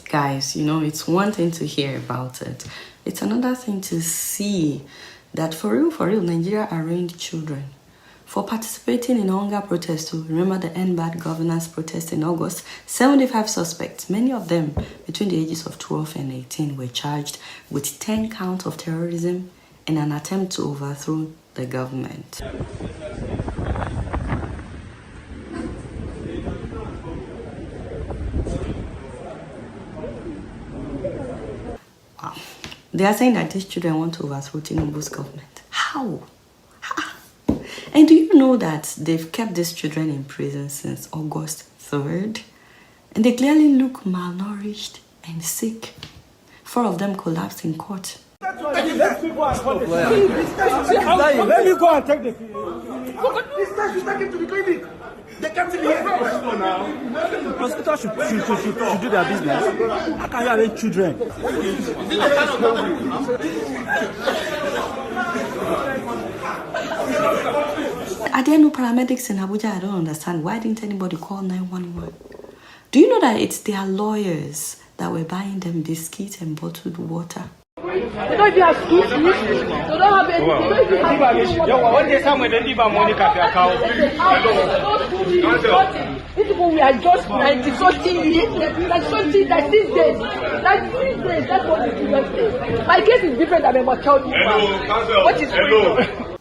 Guys, you know, it's one thing to hear about it. It's another thing to see that for real, Nigeria arraigned children for participating in hunger protests. Remember the End Bad Governance protest in August? 75 suspects, many of them between the ages of 12 and 18, were charged with 10 counts of terrorism in an attempt to overthrow the government. Wow. They are saying that these children want to overthrow Tinubu's government. How? And do you know that they've kept these children in prison since August 3rd? And they clearly look malnourished and sick. 4 of them collapsed in court. Let me go and take the This time you take him to the clinic. They can't even hear. The hospital should do their business. How can you have children? Are there no paramedics in Abuja? I don't understand. Why didn't anybody call 911? Do you know that it's their lawyers that were buying them biscuits and bottled water? They don't even have school fees. They don't have any. They don't even have these people, we are just 90 something years, like something like 6 days. Like 3 days, that's what the children say. My case is different than my child. What is going on?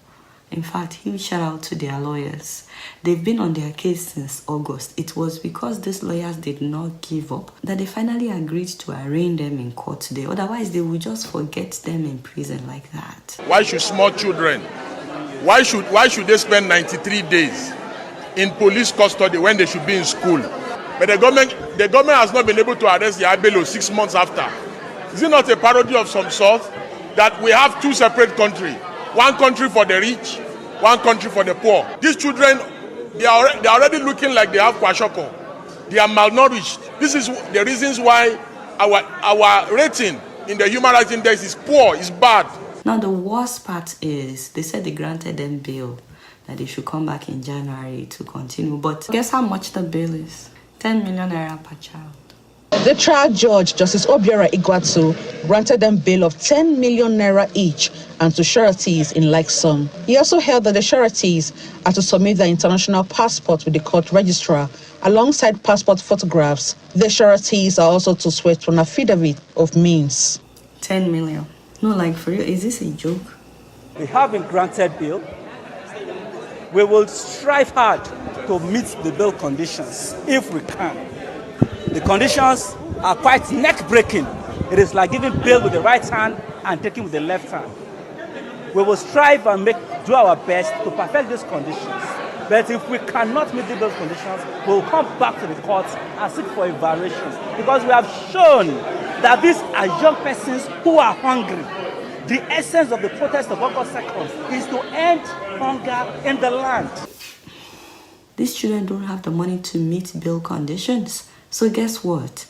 In fact, huge shout out to their lawyers. They've been on their case since August. It was because these lawyers did not give up that they finally agreed to arraign them in court today. Otherwise, they would just forget them in prison like that. Why should small children, why should they spend 93 days in police custody when they should be in school? But the government has not been able to arrest the Abelo 6 months after. Is it not a parody of some sort that we have 2 separate countries? One country for the rich, one country for the poor. These children, they are already looking like they have kwashoko. They are malnourished. This is the reasons why our rating in the Human Rights Index is poor, is bad. Now the worst part is, they said they granted them bail, that they should come back in January to continue. But guess how much the bail is? 10 million naira per child. The trial judge, Justice Obiora Igwatu, granted them bail of 10 million naira each and to sureties in like sum. He also held that the sureties are to submit their international passport with the court registrar alongside passport photographs. The sureties are also to swear to an affidavit of means. 10 million. No, like for real, is this a joke? We have been granted bail. We will strive hard to meet the bail conditions if we can. The conditions are quite neck-breaking. It is like giving bail with the right hand and taking with the left hand. We will strive and do our best to perfect these conditions. But if we cannot meet those conditions, we will come back to the courts and seek for a variation. Because we have shown that these are young persons who are hungry. The essence of the protest of August 2nd is to end hunger in the land. These children don't have the money to meet bail conditions. So guess what?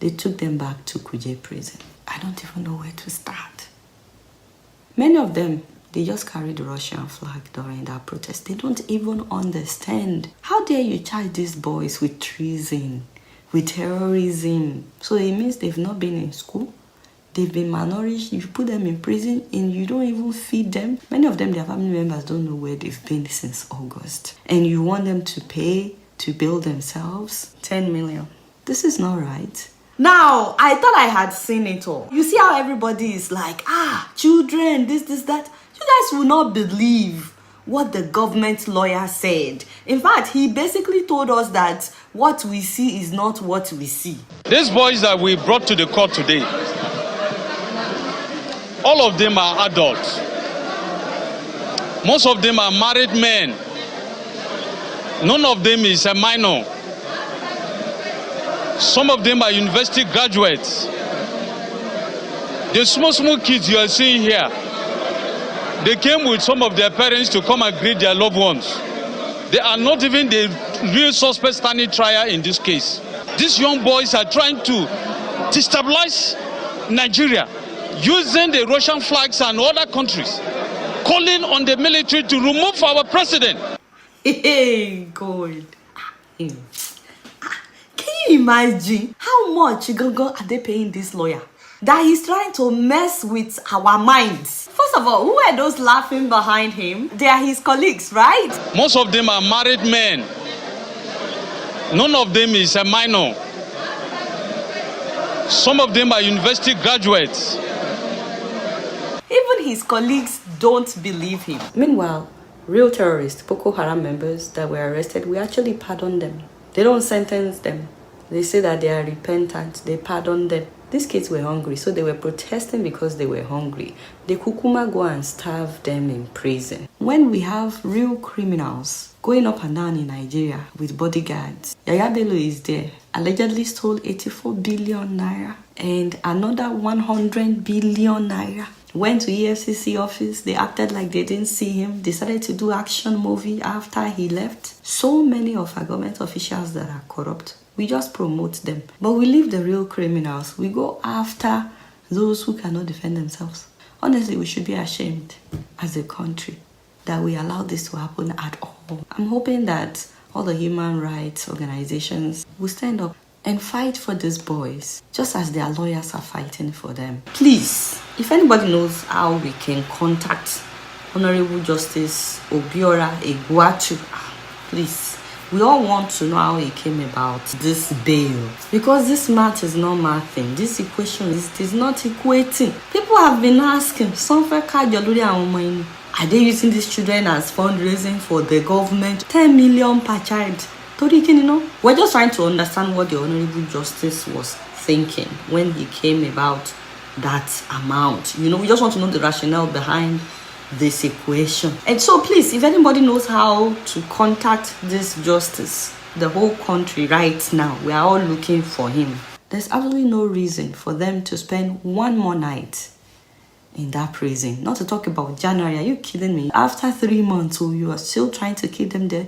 They took them back to Kuje prison. I don't even know where to start. Many of them, they just carried the Russian flag during that protest. They don't even understand. How dare you charge these boys with treason, with terrorism? So it means they've not been in school. They've been malnourished. You put them in prison and you don't even feed them. Many of them, their family members don't know where they've been since August. And you want them to pay to build themselves? 10 million. This is not right. Now, I thought I had seen it all. You see how everybody is like, children, this, that. You guys will not believe what the government lawyer said. In fact, he basically told us that what we see is not what we see. These boys that we brought to the court today, all of them are adults. Most of them are married men. None of them is a minor. Some of them are university graduates. The small kids you are seeing here, they came with some of their parents to come and greet their loved ones. They are not even the real suspect standing trial in this case. These young boys are trying to destabilize Nigeria using the Russian flags and other countries, calling on the military to remove our president. Hey, God. Can you imagine how much are they paying this lawyer? That he's trying to mess with our minds. First of all, who are those laughing behind him? They are his colleagues, right? Most of them are married men. None of them is a minor. Some of them are university graduates. Even his colleagues don't believe him. Meanwhile, real terrorists, Boko Haram members that were arrested, we actually pardon them. They don't sentence them. They say that they are repentant. They pardon them. These kids were hungry, so they were protesting because they were hungry. They kukuma go and starve them in prison. When we have real criminals going up and down in Nigeria with bodyguards, Yaya Bello is there, allegedly stole 84 billion naira and another 100 billion naira. Went to EFCC office, they acted like they didn't see him, decided to do action movie after he left. So many of our government officials that are corrupt, we just promote them. But we leave the real criminals. We go after those who cannot defend themselves. Honestly, we should be ashamed as a country that we allow this to happen at all. I'm hoping that all the human rights organizations will stand up and fight for these boys, just as their lawyers are fighting for them. Please, if anybody knows how we can contact Honorable Justice Obiora Egwuatu, please, we all want to know how he came about this bail. Because this math is not mathing. This equation is not equating. People have been asking, are they using these children as fundraising for the government? 10 million per child. We're just trying to understand what the Honorable Justice was thinking when he came about that amount. We just want to know the rationale behind this equation. And so please, if anybody knows how to contact this justice, the whole country right now, we are all looking for him. There's absolutely no reason for them to spend one more night in that prison. Not to talk about January. Are you kidding me? After 3 months, you are still trying to keep them there.